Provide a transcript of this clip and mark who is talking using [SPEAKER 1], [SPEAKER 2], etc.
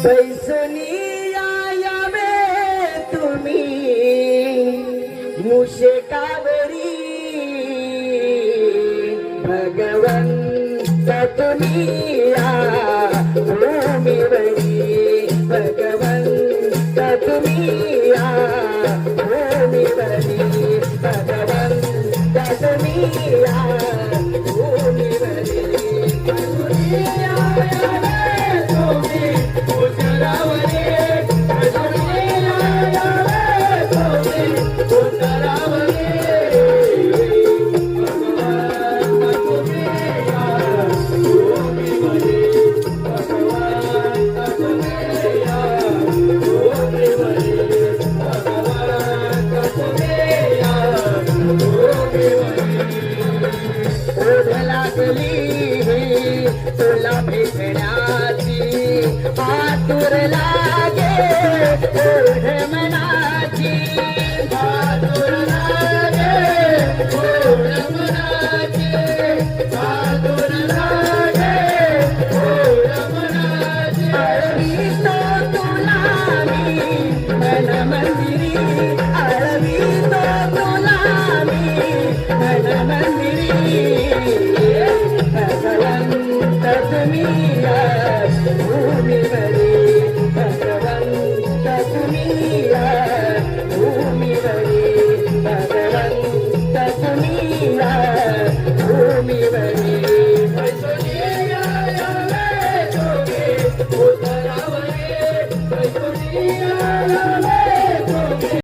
[SPEAKER 1] बैसनी यावे तुम्ही मुशेकावरी भगवंत तुम्ही या भूमीवरी भगवंत तुम्ही या भूमीवरी भगवंत तुम्ही या भूमीवरी तुला भेटण्याची आतुर लागे ओढ मनाची आतुर लागे ओढ मनाची आतुर लागे ओढ मनाची अळवीतो तुला मी मन मंदिरी अळवीतो तुला मी मन मंदिरी भगवंत तुम्ही